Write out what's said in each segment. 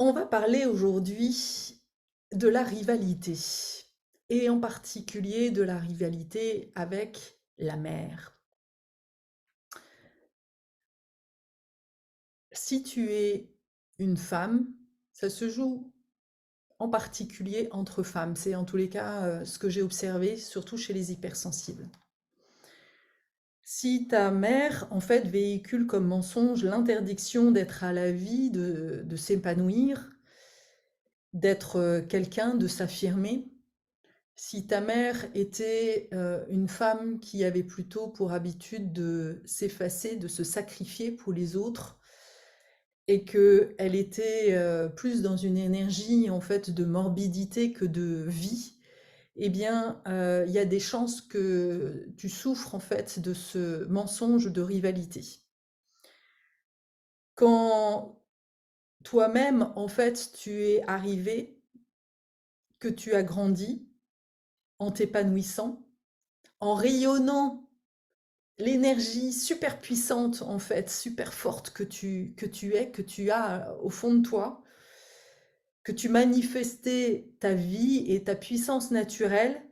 On va parler aujourd'hui de la rivalité et en particulier de la rivalité avec la mère. Si tu es une femme, ça se joue en particulier entre femmes. C'est en tous les cas ce que j'ai observé, surtout chez les hypersensibles. Si ta mère, en fait, véhicule comme mensonge l'interdiction d'être à la vie, de s'épanouir, d'être quelqu'un, de s'affirmer, si ta mère était une femme qui avait plutôt pour habitude de s'effacer, de se sacrifier pour les autres, et qu'elle était plus dans une énergie en fait de morbidité que de vie, eh bien, il y a des chances que tu souffres en fait de ce mensonge de rivalité. Quand toi-même, en fait, tu es arrivé, que tu as grandi en t'épanouissant, en rayonnant l'énergie super puissante, en fait, super forte que tu es, que tu as au fond de toi, que tu manifestais ta vie et ta puissance naturelle,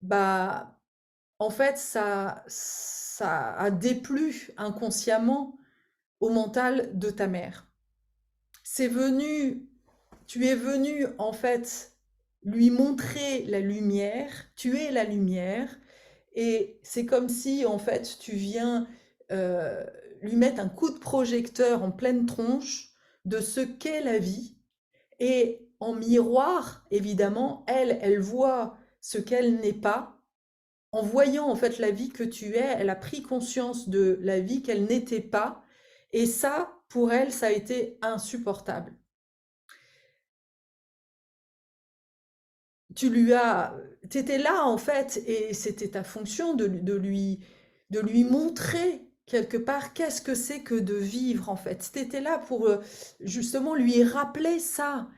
bah, en fait, ça a déplu inconsciemment au mental de ta mère. C'est venu, tu es venu, en fait, lui montrer la lumière, tu es la lumière, et c'est comme si, en fait, tu viens euh, lui mettre un coup de projecteur en pleine tronche de ce qu'est la vie. Et en miroir, évidemment, elle voit ce qu'elle n'est pas. En voyant, en fait, la vie que tu es, elle a pris conscience de la vie qu'elle n'était pas. Et ça, pour elle, ça a été insupportable. Tu étais là en fait, et c'était ta fonction de lui montrer quelque part qu'est-ce que c'est que de vivre en fait. Tu étais là pour justement lui rappeler ça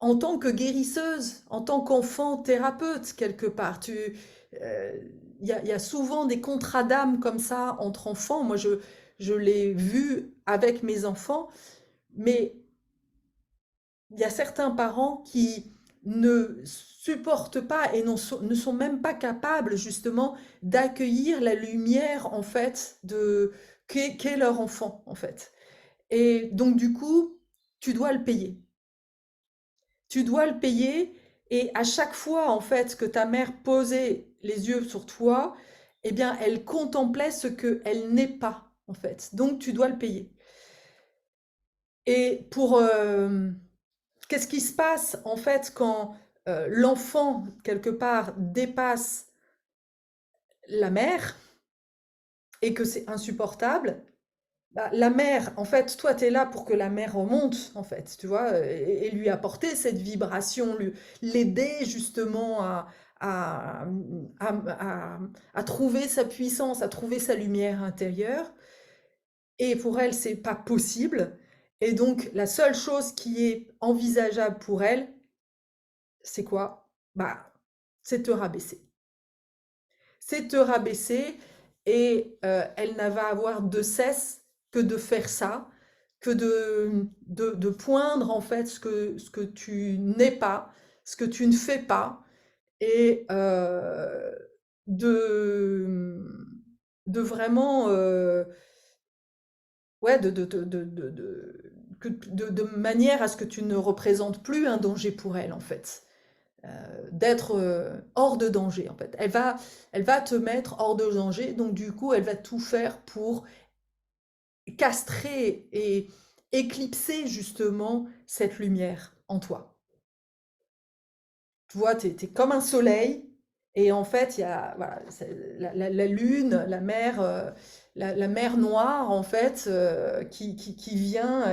en tant que guérisseuse, en tant qu'enfant thérapeute quelque part. Euh, il y a souvent des contrats d'âme comme ça entre enfants. Moi, je l'ai vu avec mes enfants, mais il y a certains parents qui ne supportent pas et ne sont même pas capables justement d'accueillir la lumière en fait de qu'est leur enfant en fait. Et donc du coup, tu dois le payer. Tu dois le payer, et à chaque fois en fait que ta mère posait les yeux sur toi, eh bien elle contemplait ce qu'elle n'est pas en fait. Donc tu dois le payer. Et pour qu'est-ce qui se passe en fait quand l'enfant, quelque part, dépasse la mère et que c'est insupportable? Bah, la mère, en fait, toi, tu es là pour que la mère remonte, en fait, tu vois, et lui apporter cette vibration, l'aider justement à, à trouver sa puissance, à trouver sa lumière intérieure. Et pour elle, c'est pas possible. Et donc, la seule chose qui est envisageable pour elle, c'est quoi? Bah, c'est te rabaisser. C'est te rabaisser, et elle n'a va avoir de cesse que de faire ça, que de poindre en fait ce que tu n'es pas, ce que tu ne fais pas, et de, de vraiment, ouais, de manière à ce que tu ne représentes plus un danger pour elle en fait. D'être hors de danger en fait. Elle va te mettre hors de danger, donc du coup elle va tout faire pour castrer et éclipser justement cette lumière en toi. Tu vois, t'es comme un soleil, et en fait il y a voilà, la lune, la mer noire en fait qui vient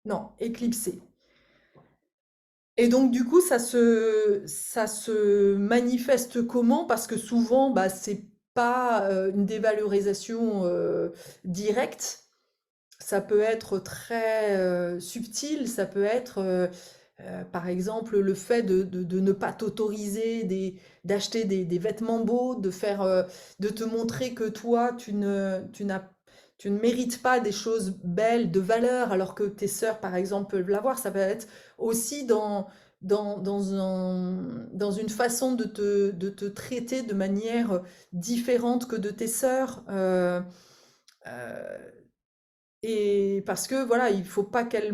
non, éclipser. Et donc du coup, ça se manifeste comment? Parce que souvent, bah, c'est pas une dévalorisation directe. Ça peut être très subtil. Ça peut être, par exemple, le fait de ne pas t'autoriser d'acheter des vêtements beaux, de te montrer que toi, tu n'as tu ne mérites pas des choses belles, de valeur, alors que tes sœurs, par exemple, peuvent l'avoir. Ça va être aussi dans une façon de te traiter de manière différente que de tes sœurs. Euh, et parce que voilà, il faut pas qu'elle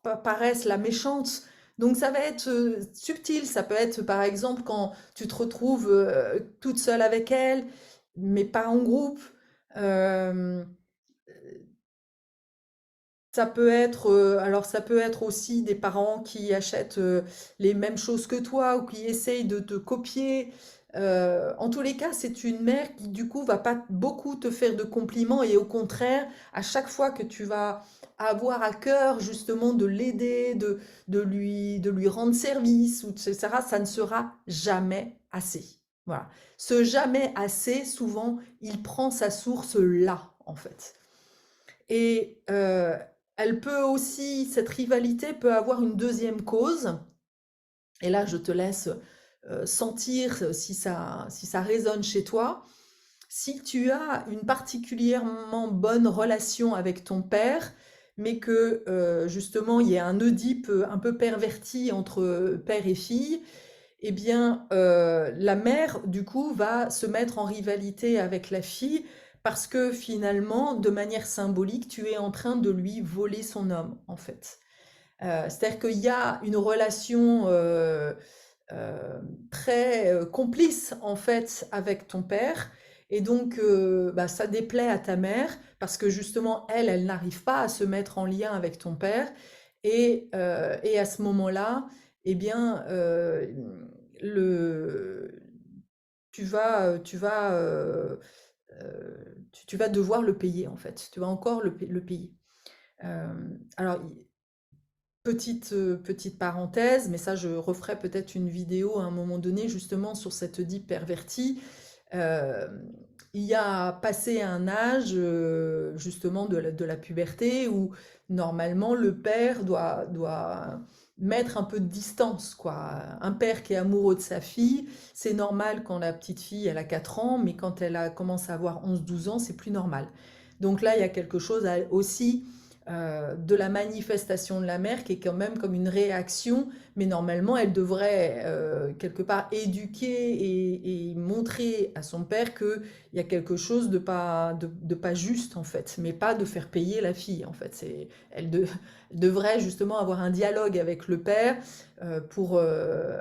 paraisse la méchante. Donc ça va être subtil. Ça peut être par exemple quand tu te retrouves toute seule avec elle, mais pas en groupe. Euh, Ça peut être, alors ça peut être aussi des parents qui achètent, les mêmes choses que toi ou qui essayent de te copier. En tous les cas, c'est une mère qui du coup va pas beaucoup te faire de compliments et au contraire, à chaque fois que tu vas avoir à cœur justement de l'aider, de lui rendre service ou etc., ça ne sera jamais assez. Voilà. Ce jamais assez, souvent, il prend sa source là, en fait. Et elle peut aussi, cette rivalité peut avoir une deuxième cause. Et là, je te laisse sentir si ça résonne chez toi. Si tu as une particulièrement bonne relation avec ton père, mais que justement il y a un Oedipe un peu perverti entre père et fille, eh bien, la mère, du coup, va se mettre en rivalité avec la fille parce que finalement, de manière symbolique, tu es en train de lui voler son homme, en fait. C'est-à-dire qu'il y a une relation très complice, en fait, avec ton père. Et donc, bah, ça déplaît à ta mère parce que justement, elle n'arrive pas à se mettre en lien avec ton père. Et à ce moment-là, eh bien, le, tu vas, tu vas devoir le payer en fait. Tu vas encore le payer. Alors, petite parenthèse, mais ça, je referai peut-être une vidéo à un moment donné justement sur cette Oedipe pervertie. Euh, il y a passé un âge justement de la puberté où normalement le père doit mettre un peu de distance, quoi. Un père qui est amoureux de sa fille, c'est normal quand la petite fille elle a 4 ans, mais quand elle a commencé à avoir 11-12 ans, c'est plus normal. Donc là, il y a quelque chose aussi de la manifestation de la mère qui est quand même comme une réaction, mais normalement elle devrait quelque part éduquer et montrer à son père qu'il y a quelque chose de pas juste en fait, mais pas de faire payer la fille en fait. Elle devrait justement avoir un dialogue avec le père pour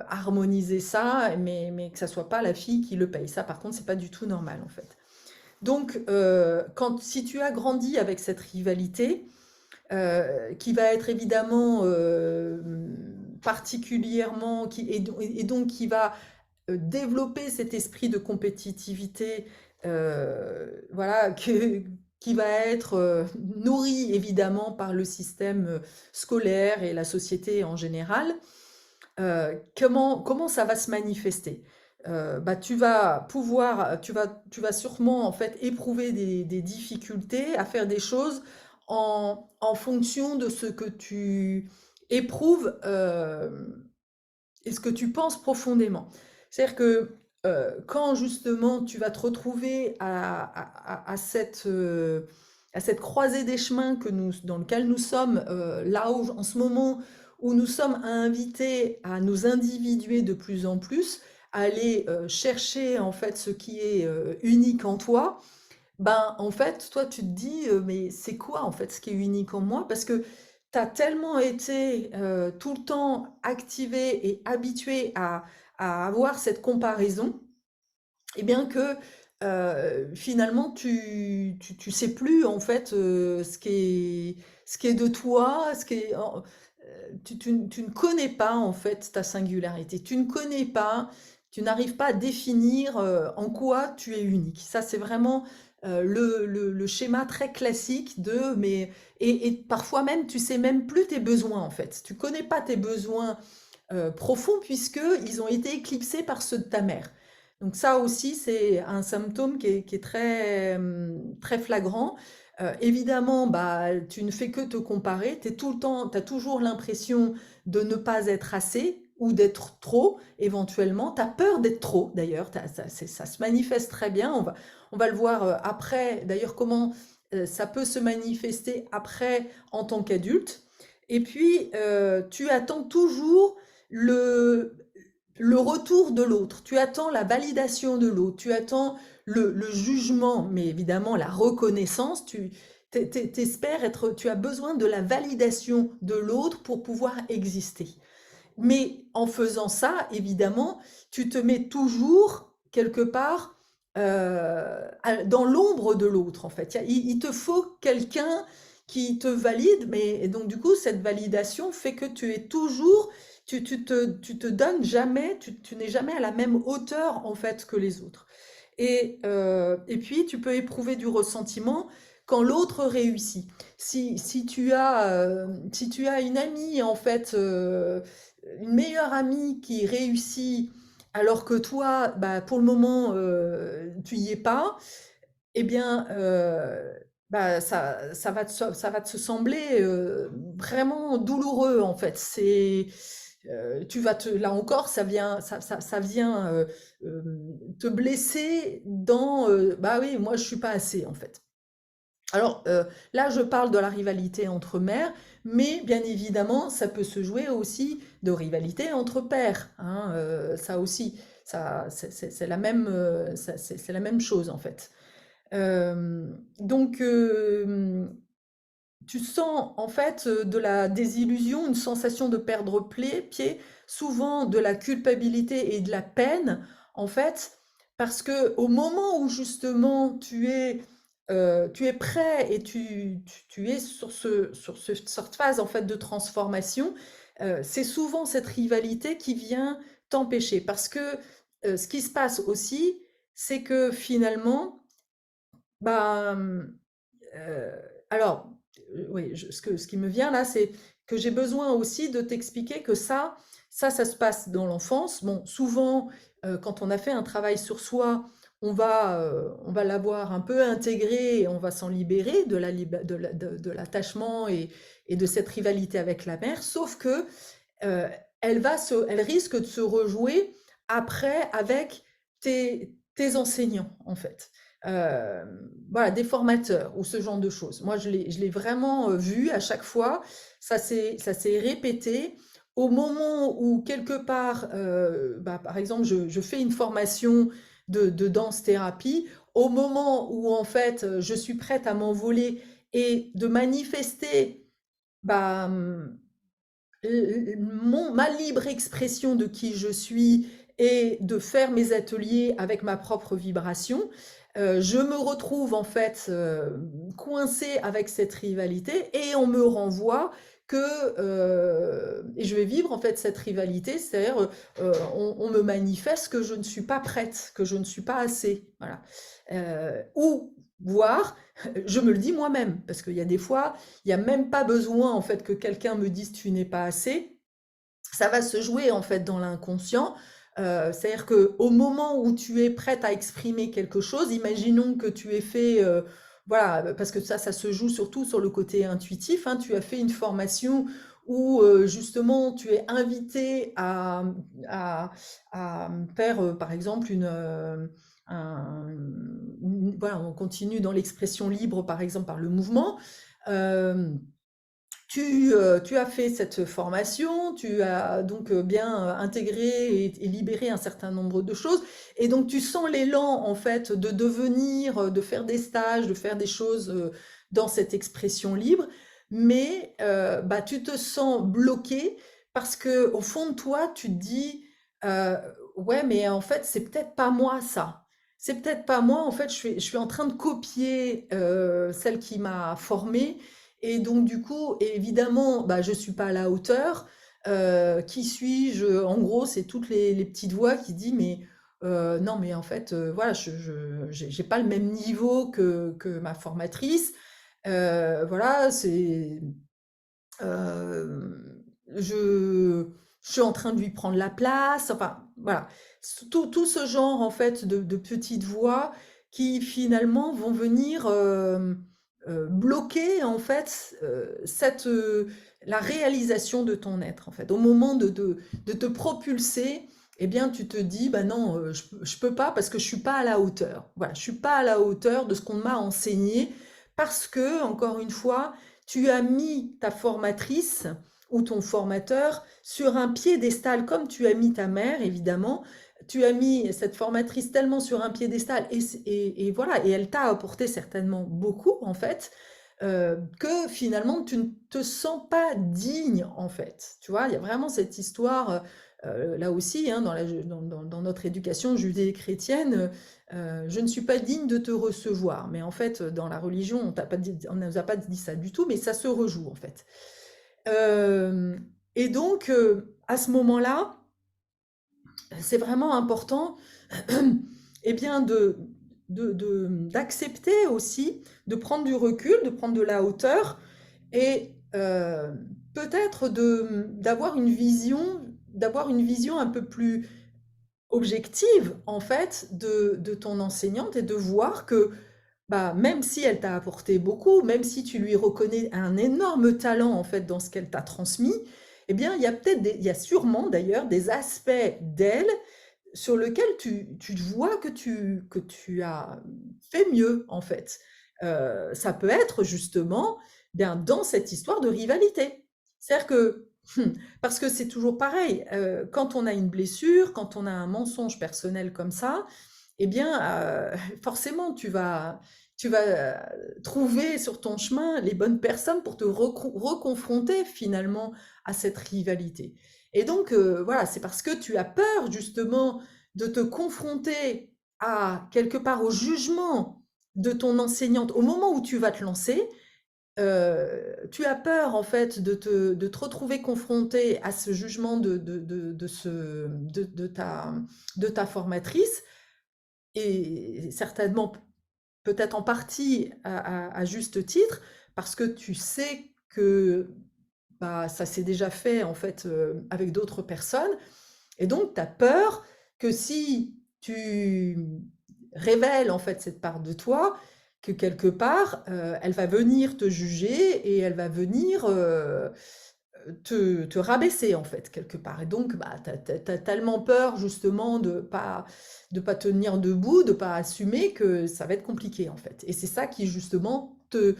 harmoniser ça, mais que ça soit pas la fille qui le paye. Ça par contre c'est pas du tout normal en fait. Donc si tu as grandi avec cette rivalité, qui va être évidemment particulièrement, et donc qui va développer cet esprit de compétitivité, voilà, qui va être nourri évidemment par le système scolaire et la société en général. Comment ça va se manifester? Bah, tu vas sûrement en fait éprouver des difficultés à faire des choses en fonction de ce que tu éprouves et ce que tu penses profondément. C'est-à-dire que quand justement tu vas te retrouver à cette croisée des chemins dans lequel nous sommes, là où, en ce moment où nous sommes invités à nous individuer de plus en plus, à aller chercher en fait ce qui est unique en toi, ben en fait, toi tu te dis mais c'est quoi en fait ce qui est unique en moi? Parce que tu as tellement été tout le temps activé et habitué à avoir cette comparaison, et bien que finalement tu sais plus en fait ce qui est de toi, tu ne connais pas en fait ta singularité, tu ne connais pas, tu n'arrives pas à définir en quoi tu es unique. Ça c'est vraiment le schéma très classique et parfois même tu sais même plus tes besoins en fait. Tu connais pas tes besoins profonds puisque ils ont été éclipsés par ceux de ta mère. Donc ça aussi, c'est un symptôme qui est très, très flagrant. Évidemment, bah, tu ne fais que te comparer. Tu tout le temps, tu as toujours l'impression de ne pas être assez ou d'être trop, éventuellement. Tu as peur d'être trop, d'ailleurs. Ça se manifeste très bien. On va le voir après. D'ailleurs, comment ça peut se manifester après en tant qu'adulte. Et puis, tu attends toujours le, le retour de l'autre, tu attends la validation de l'autre, tu attends le jugement, mais évidemment la reconnaissance, t'espères être, tu as besoin de la validation de l'autre pour pouvoir exister. Mais en faisant ça, évidemment, tu te mets toujours quelque part dans l'ombre de l'autre, en fait. Il te faut quelqu'un qui te valide, mais et donc du coup, cette validation fait que tu es toujours, tu te donnes jamais, tu n'es jamais à la même hauteur, en fait, que les autres. Et puis, tu peux éprouver du ressentiment quand l'autre réussit. Si tu as une amie, en fait, une meilleure amie qui réussit alors que toi, bah, pour le moment, tu y es pas, eh bien, bah, ça va te sembler vraiment douloureux en fait. Tu vas là encore, ça vient te blesser dans, bah oui, moi je suis pas assez en fait. Alors là, je parle de la rivalité entre mères, mais bien évidemment, ça peut se jouer aussi de rivalité entre pères, hein, ça aussi, c'est la même, c'est la même chose en fait. Donc, tu sens en fait de la désillusion, une sensation de perdre pied, souvent de la culpabilité et de la peine, en fait, parce que au moment où justement tu es prêt et tu es sur cette phase en fait de transformation, c'est souvent cette rivalité qui vient t'empêcher. Parce que ce qui se passe aussi, c'est que finalement, bah, Heu, alors, oui, ce qui me vient là, c'est que j'ai besoin aussi de t'expliquer que ça se passe dans l'enfance. Bon, souvent, quand on a fait un travail sur soi, on va l'avoir un peu intégré et on va s'en libérer de la liba de l'attachement et de cette rivalité avec la mère. Sauf que, heu, elle risque de se rejouer après avec tes enseignants, en fait. Voilà, des formateurs ou ce genre de choses. Moi, je l'ai vraiment vu à chaque fois. Ça s'est répété. Au moment où, quelque part, bah, par exemple, je fais une formation de danse-thérapie, au moment où, en fait, je suis prête à m'envoler et de manifester bah, ma libre expression de qui je suis et de faire mes ateliers avec ma propre vibration, je me retrouve en fait coincée avec cette rivalité et on me renvoie que et je vais vivre en fait cette rivalité, c'est-à-dire on me manifeste que je ne suis pas prête, que je ne suis pas assez, voilà. Ou voire je me le dis moi-même parce qu'il y a des fois il y a même pas besoin en fait que quelqu'un me dise tu n'es pas assez. Ça va se jouer en fait dans l'inconscient. C'est-à-dire que au moment où tu es prête à exprimer quelque chose, imaginons que tu aies fait, voilà, parce que ça se joue surtout sur le côté intuitif, hein, tu as fait une formation où justement tu es invité à, à faire par exemple voilà, on continue dans l'expression libre par exemple par le mouvement. Euh, tu as fait cette formation, tu as donc bien intégré et libéré un certain nombre de choses, et donc tu sens l'élan en fait de devenir, de faire des stages, de faire des choses dans cette expression libre, mais bah, tu te sens bloqué parce que au fond de toi, tu te dis ouais, mais en fait, c'est peut-être pas moi ça. C'est peut-être pas moi, en fait, je suis en train de copier celle qui m'a formée et donc du coup, évidemment, bah, je suis pas à la hauteur. Qui suis-je? En gros, c'est toutes les petites voix qui disent, mais non, mais en fait, voilà, j'ai pas le même niveau que ma formatrice. Voilà, je, je suis en train de lui prendre la place. Enfin, voilà, tout ce genre en fait de petites voix qui finalement vont venir bloquer en fait la réalisation de ton être en fait. Au moment de te propulser, eh bien tu te dis bah non, je peux pas parce que je suis pas à la hauteur. Voilà, je suis pas à la hauteur de ce qu'on m'a enseigné parce que, encore une fois, tu as mis ta formatrice ou ton formateur sur un piédestal, comme tu as mis ta mère, évidemment. Tu as mis cette formatrice tellement sur un piédestal et voilà, et elle t'a apporté certainement beaucoup, en fait, que finalement tu ne te sens pas digne, en fait. Tu vois, il y a vraiment cette histoire, là aussi, hein, dans notre éducation judéo-chrétienne, je ne suis pas digne de te recevoir. Mais en fait, dans la religion, on ne nous a pas dit ça du tout, mais ça se rejoue, en fait. Euh, et donc, à ce moment-là, c'est vraiment important eh bien d'accepter aussi, de prendre du recul, de prendre de la hauteur et peut-être d'avoir une vision un peu plus objective en fait de ton enseignante et de voir que bah, même si elle t'a apporté beaucoup, même si tu lui reconnais un énorme talent en fait dans ce qu'elle t'a transmis, eh bien il y a sûrement d'ailleurs des aspects d'elle sur lequel tu vois que tu as fait mieux, en fait. Ça peut être justement bien dans cette histoire de rivalité. C'est-à-dire que, parce que c'est toujours pareil, quand on a une blessure, quand on a un mensonge personnel comme ça, eh bien, forcément, tu vas trouver sur ton chemin les bonnes personnes pour te reconfronter finalement à cette rivalité. Et donc, voilà, c'est parce que tu as peur justement de te confronter à quelque part au jugement de ton enseignante au moment où tu vas te lancer. Tu as peur en fait de te retrouver confronté à ce jugement de ta formatrice et certainement peut-être en partie à juste titre parce que tu sais que bah, ça s'est déjà fait en fait avec d'autres personnes et donc tu as peur que si tu révèles en fait cette part de toi, que quelque part elle va venir te juger et elle va venir te rabaisser en fait quelque part. Et donc bah, tu as tellement peur justement de pas tenir debout, de pas assumer que ça va être compliqué en fait. Et c'est ça qui justement te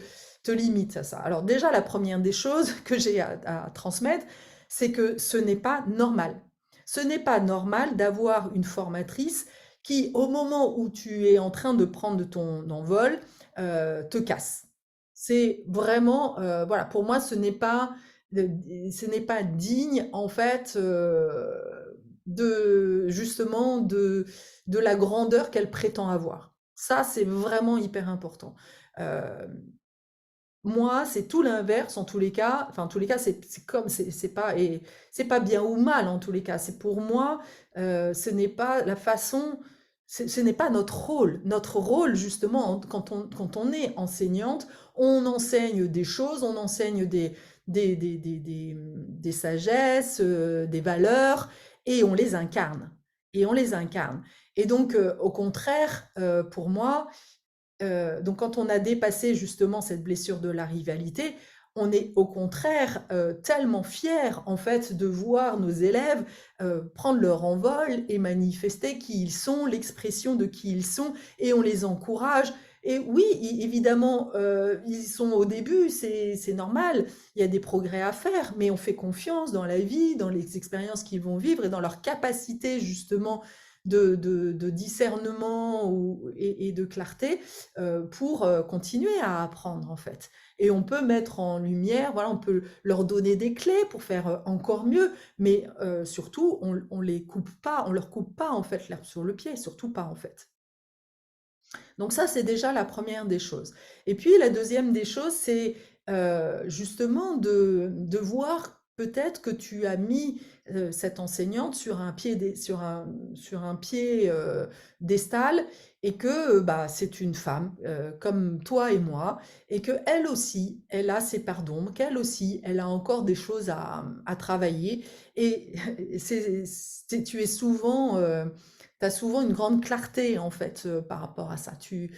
limite à ça. Alors déjà la première des choses que j'ai à transmettre, c'est que ce n'est pas normal. Ce n'est pas normal d'avoir une formatrice qui, au moment où tu es en train de prendre ton envol, te casse. C'est vraiment, voilà, pour moi, ce n'est pas digne, en fait, justement, de la grandeur qu'elle prétend avoir. Ça, c'est vraiment hyper important. Euh, Moi, c'est tout l'inverse en tous les cas. Enfin, en tous les cas, c'est comme, c'est pas bien ou mal en tous les cas. C'est pour moi, ce n'est pas la façon, ce n'est pas notre rôle. Notre rôle, justement, quand on est enseignante, on enseigne des choses, on enseigne des sagesses, des valeurs, et on les incarne. Et on les incarne. Et donc, au contraire, pour moi, donc quand on a dépassé justement cette blessure de la rivalité, on est au contraire tellement fiers en fait de voir nos élèves prendre leur envol et manifester qui ils sont, l'expression de qui ils sont, et on les encourage. Et oui, évidemment, ils sont au début, c'est normal, il y a des progrès à faire, mais on fait confiance dans la vie, dans les expériences qu'ils vont vivre et dans leur capacité justement de discernement et de clarté pour continuer à apprendre en fait. Et on peut mettre en lumière, voilà, on peut leur donner des clés pour faire encore mieux, mais surtout on les coupe pas, on leur coupe pas en fait l'herbe sur le pied, surtout pas en fait. Donc ça, c'est déjà la première des choses. Et puis la deuxième des choses, c'est justement de voir peut-être que tu as mis cette enseignante sur un pied, sur un pied d'estal et que bah, c'est une femme comme toi et moi et que elle aussi, elle a ses parts d'ombre, qu'elle aussi, elle a encore des choses à travailler et tu es souvent tu as souvent une grande clarté en fait par rapport à ça. Tu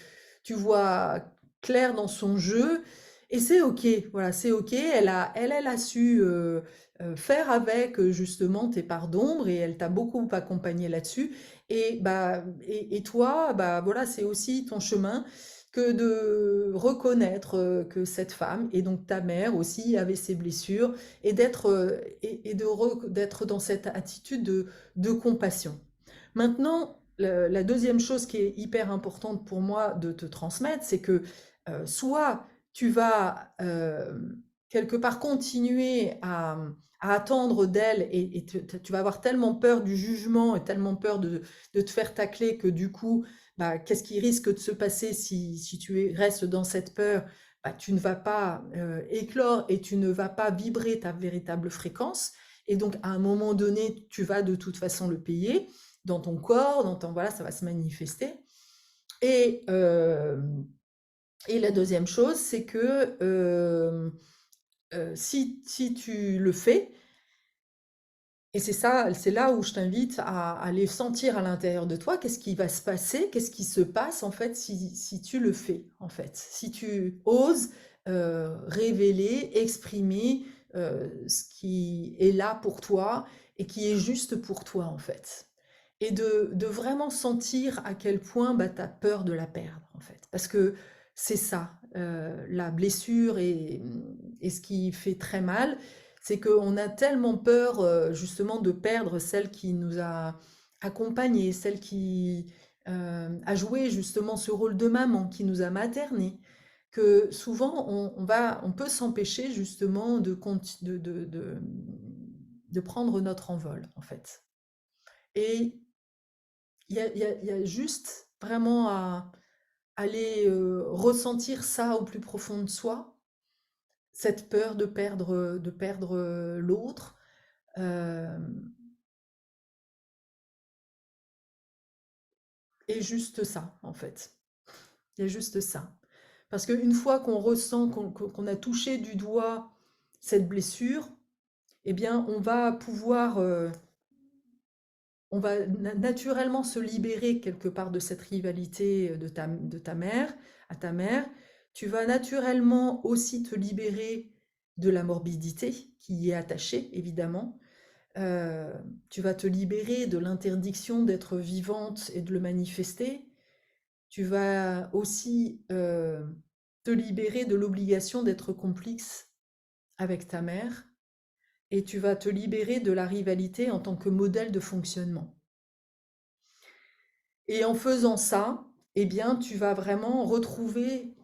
vois clair dans son jeu et c'est ok. Voilà, c'est ok. Elle a su faire avec justement tes parts d'ombre et elle t'a beaucoup accompagné là-dessus. Et bah et toi, bah voilà, c'est aussi ton chemin. que de reconnaître que cette femme, et donc ta mère aussi, avait ses blessures, et d'être dans cette attitude de compassion. Maintenant, la deuxième chose qui est hyper importante pour moi de te transmettre, c'est que soit tu vas quelque part continuer à attendre d'elle, et tu vas avoir tellement peur du jugement et tellement peur de te faire tacler que du coup, bah, qu'est-ce qui risque de se passer si tu restes dans cette peur? Bah, tu ne vas pas éclore et tu ne vas pas vibrer ta véritable fréquence. Et donc, à un moment donné, tu vas de toute façon le payer dans ton corps, voilà, ça va se manifester. Et, euh, et la deuxième chose, c'est que si tu le fais, et c'est ça, c'est là où je t'invite à aller sentir à l'intérieur de toi qu'est-ce qui va se passer, qu'est-ce qui se passe en fait si tu le fais en fait, si tu oses révéler, exprimer ce qui est là pour toi et qui est juste pour toi en fait. Et de vraiment sentir à quel point bah, tu as peur de la perdre en fait. Parce que c'est ça, la blessure et ce qui fait très mal, c'est qu'on a tellement peur justement de perdre celle qui nous a accompagnés, celle qui a joué justement ce rôle de maman, qui nous a maternés, que souvent on peut s'empêcher justement de prendre notre envol en fait. Et il y a juste vraiment à aller ressentir ça au plus profond de soi, cette peur de perdre l'autre. euh, Et juste ça, en fait. Il y a juste ça. Parce qu'une fois qu'on ressent, qu'on a touché du doigt cette blessure, eh bien, on va naturellement se libérer quelque part de cette rivalité de ta mère à ta mère. Tu vas naturellement aussi te libérer de la morbidité qui y est attachée, évidemment. Euh, Tu vas te libérer de l'interdiction d'être vivante et de le manifester. Tu vas aussi te libérer de l'obligation d'être complice avec ta mère, et tu vas te libérer de la rivalité en tant que modèle de fonctionnement. Et en faisant ça, eh bien, tu vas vraiment retrouver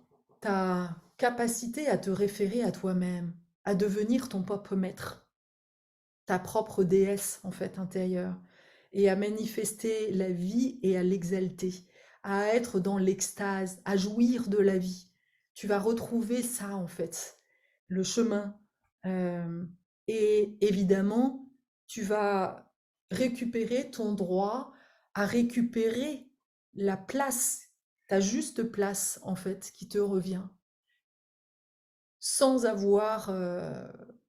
ta capacité à te référer à toi-même, à devenir ton propre maître, ta propre déesse en fait intérieure, et à manifester la vie et à l'exalter, à être dans l'extase, à jouir de la vie. Tu vas retrouver ça en fait, le chemin. Euh, et évidemment, tu vas récupérer ton droit à récupérer la place, ta juste place en fait, qui te revient, sans avoir,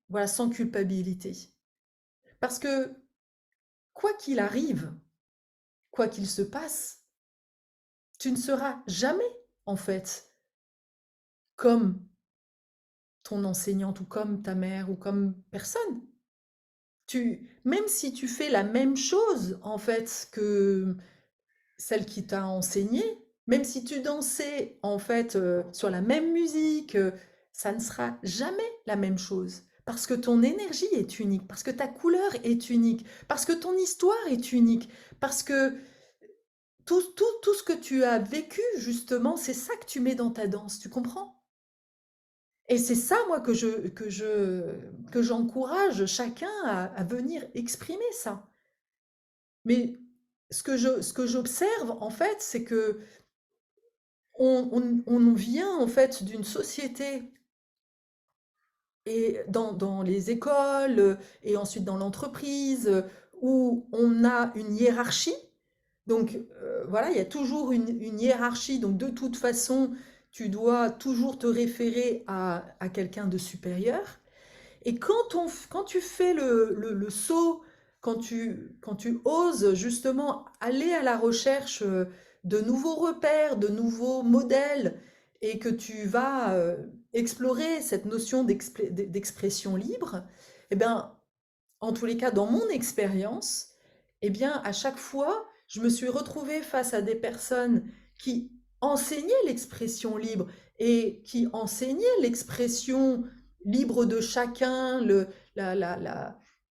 voilà, sans culpabilité. Parce que quoi qu'il arrive, quoi qu'il se passe, tu ne seras jamais, en fait, comme ton enseignante ou comme ta mère ou comme personne. Même si tu fais la même chose, en fait, que celle qui t'a enseigné, même si tu dansais, en fait, sur la même musique, ça ne sera jamais la même chose. Parce que ton énergie est unique, parce que ta couleur est unique, parce que ton histoire est unique, parce que tout ce que tu as vécu, justement, c'est ça que tu mets dans ta danse, tu comprends? Et c'est ça, moi, que j'encourage chacun à venir exprimer ça. Mais ce que j'observe, en fait, c'est que on vient, en fait, d'une société et dans les écoles et ensuite dans l'entreprise où on a une hiérarchie. Donc voilà, il y a toujours une hiérarchie. Donc de toute façon, tu dois toujours te référer à quelqu'un de supérieur. Et quand tu fais le saut, quand tu oses justement aller à la recherche de nouveaux repères, de nouveaux modèles, et que tu vas explorer cette notion d'expression libre, eh bien, en tous les cas, dans mon expérience, eh bien, à chaque fois, je me suis retrouvée face à des personnes qui enseignait l'expression libre et qui enseignait l'expression libre de chacun,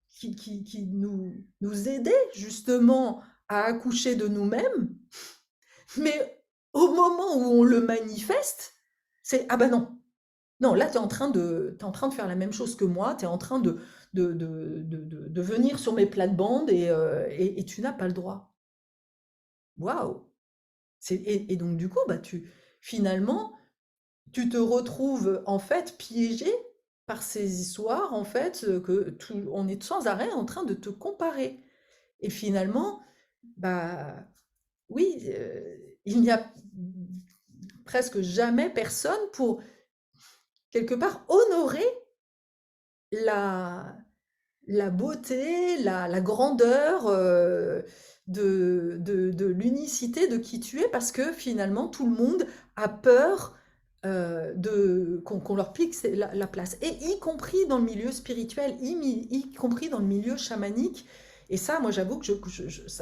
qui nous aidait justement à accoucher de nous-mêmes, mais au moment où on le manifeste, c'est ah ben non, non, là, t'es en train de faire la même chose que moi, tu es en train de venir sur mes plates-bandes et tu n'as pas le droit. Waouh! Et donc, du coup, bah, finalement, tu te retrouves en fait piégé par ces histoires, en fait, on est sans arrêt en train de te comparer. Et finalement, bah oui, il n'y a presque jamais personne pour quelque part honorer la, la beauté, la grandeur de l'unicité de qui tu es, parce que finalement, tout le monde a peur qu'on leur pique la place. Et y compris dans le milieu spirituel, y compris dans le milieu chamanique. Et ça, moi, j'avoue que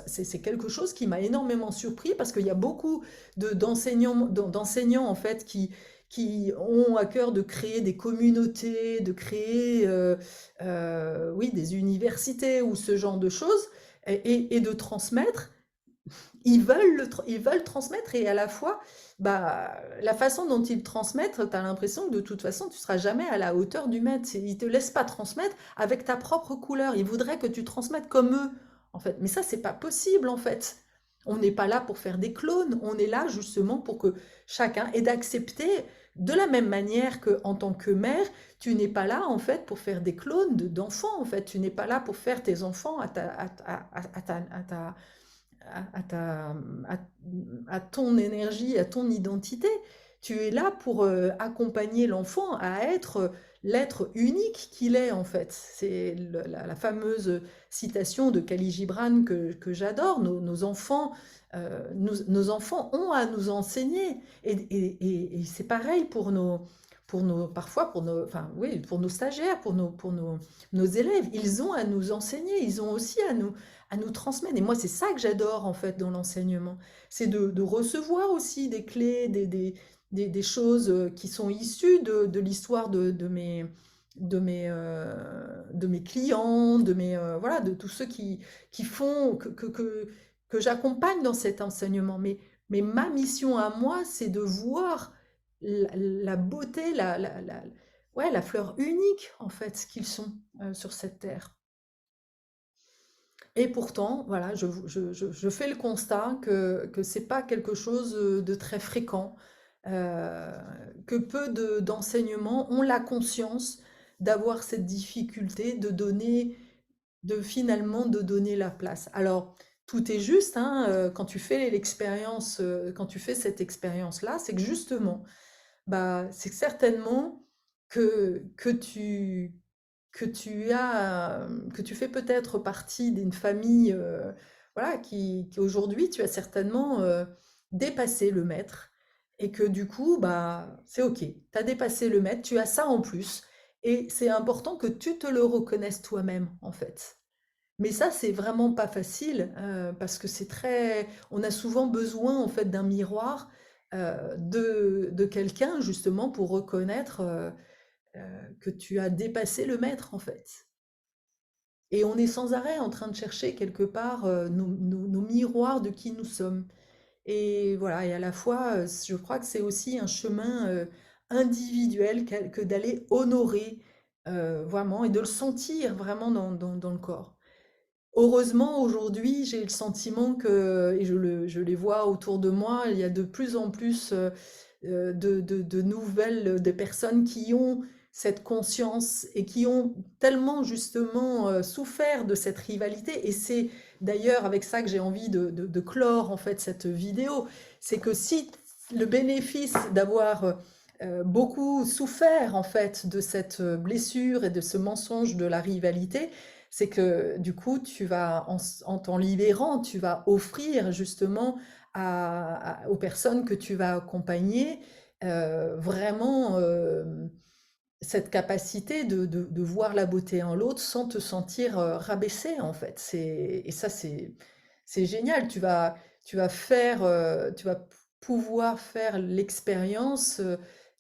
c'est quelque chose qui m'a énormément surpris parce qu'il y a beaucoup d'enseignants en fait qui ont à cœur de créer des communautés, de créer oui, des universités ou ce genre de choses, et de transmettre. Ils veulent transmettre et à la fois, bah, la façon dont ils transmettent, tu as l'impression que de toute façon, tu seras jamais à la hauteur du maître. Ils te laissent pas transmettre avec ta propre couleur. Ils voudraient que tu transmettes comme eux, en fait. Mais ça, c'est pas possible, en fait. On n'est pas là pour faire des clones. On est là justement pour que chacun ait d'accepter de la même manière que en tant que mère, tu n'es pas là en fait pour faire des clones d'enfants. En fait, tu n'es pas là pour faire tes enfants à, ta, à, à ton énergie, à ton identité. Tu es là pour accompagner l'enfant à être l'être unique qu'il est en fait. C'est la fameuse citation de Khalil Gibran que j'adore. Nos enfants, nos enfants ont à nous enseigner. Et c'est pareil parfois enfin, oui, pour nos stagiaires, nos élèves. Ils ont à nous enseigner, ils ont aussi à nous transmettre. Et moi, c'est ça que j'adore en fait dans l'enseignement, c'est de recevoir aussi des clés, des choses qui sont issues de l'histoire de mes clients, voilà, de tous ceux qui font que j'accompagne dans cet enseignement. Mais ma mission à moi, c'est de voir la beauté, ouais, la fleur unique en fait qu'ils sont sur cette terre. Et pourtant, voilà, je fais le constat que c'est pas quelque chose de très fréquent, euh, que peu d'enseignements ont la conscience d'avoir cette difficulté de donner la place. Alors, tout est juste, hein, quand tu fais l'expérience, quand tu fais cette expérience-là, c'est que justement, bah, c'est certainement que que tu fais peut-être partie d'une famille, voilà, qui aujourd'hui, tu as certainement dépassé le maître et que du coup, bah, c'est OK. Tu as dépassé le maître, tu as ça en plus et c'est important que tu te le reconnaisses toi-même, en fait. Mais ça, c'est vraiment pas facile parce que on a souvent besoin en fait d'un miroir de quelqu'un justement pour reconnaître que tu as dépassé le maître en fait. Et on est sans arrêt en train de chercher quelque part nos miroirs de qui nous sommes. Et voilà, et à la fois, je crois que c'est aussi un chemin individuel que d'aller honorer vraiment et de le sentir vraiment dans le corps. Heureusement, aujourd'hui, j'ai le sentiment que, et je les vois autour de moi, il y a de plus en plus de nouvelles, des personnes qui ont cette conscience et qui ont tellement justement souffert de cette rivalité. Et c'est d'ailleurs avec ça que j'ai envie de clore en fait cette vidéo. C'est que si le bénéfice d'avoir beaucoup souffert en fait de cette blessure et de ce mensonge de la rivalité, c'est que du coup, en t'en libérant, tu vas offrir justement aux personnes que tu vas accompagner vraiment cette capacité de voir la beauté en l'autre sans te sentir rabaissé en fait. Et ça, c'est génial. Tu vas faire, tu vas pouvoir faire l'expérience,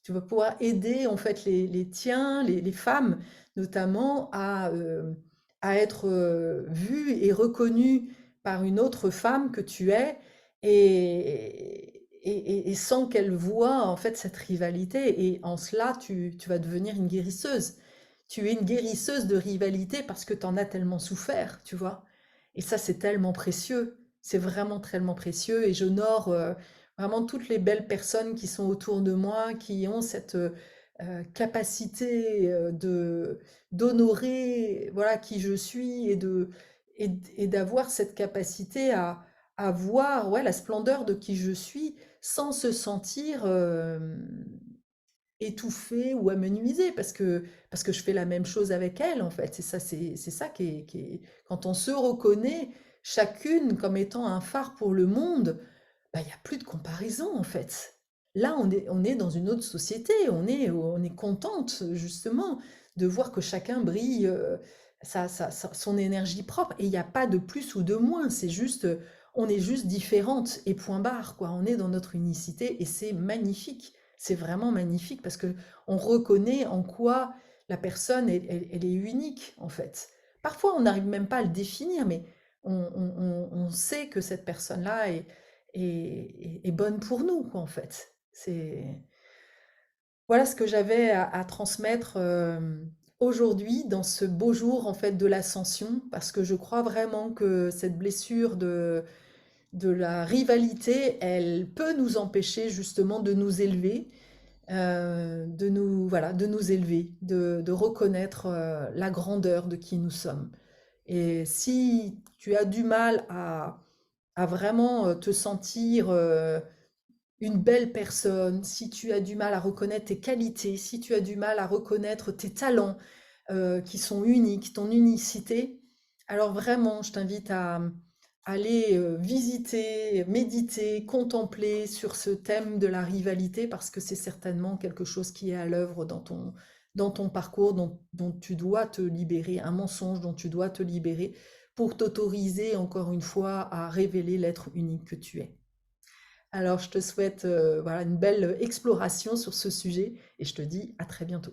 tu vas pouvoir aider en fait les tiens, les femmes notamment à être vues et reconnues par une autre femme que tu es et sans qu'elle voie en fait cette rivalité. Et en cela, tu vas devenir une guérisseuse. Tu es une guérisseuse de rivalité parce que tu en as tellement souffert, tu vois. Et ça, c'est tellement précieux. C'est vraiment tellement précieux. Et j'honore vraiment toutes les belles personnes qui sont autour de moi, qui ont cette capacité de d'honorer voilà qui je suis et d'avoir cette capacité à voir ouais, la splendeur de qui je suis sans se sentir étouffée ou amenuisée parce que je fais la même chose avec elle en fait. C'est ça quand on se reconnaît chacune comme étant un phare pour le monde, bah, il y a plus de comparaison en fait. Là, on est dans une autre société, on est contente justement de voir que chacun brille son énergie propre et il n'y a pas de plus ou de moins, c'est juste, on est juste différentes et point barre quoi. On est dans notre unicité et c'est magnifique. C'est vraiment magnifique parce que on reconnaît en quoi la personne elle est unique en fait. Parfois, on n'arrive même pas à le définir, mais on sait que cette personne-là est bonne pour nous, quoi, en fait. Voilà ce que j'avais à transmettre aujourd'hui dans ce beau jour en fait de l'ascension, parce que je crois vraiment que cette blessure de la rivalité, elle peut nous empêcher justement de nous élever, voilà, de nous élever, de reconnaître la grandeur de qui nous sommes. Et si tu as du mal à vraiment te sentir une belle personne, si tu as du mal à reconnaître tes qualités, si tu as du mal à reconnaître tes talents qui sont uniques, ton unicité, alors vraiment, je t'invite à aller visiter, méditer, contempler sur ce thème de la rivalité parce que c'est certainement quelque chose qui est à l'œuvre dans ton parcours dont tu dois te libérer, un mensonge dont tu dois te libérer pour t'autoriser encore une fois à révéler l'être unique que tu es. Alors, je te souhaite voilà, une belle exploration sur ce sujet et je te dis à très bientôt.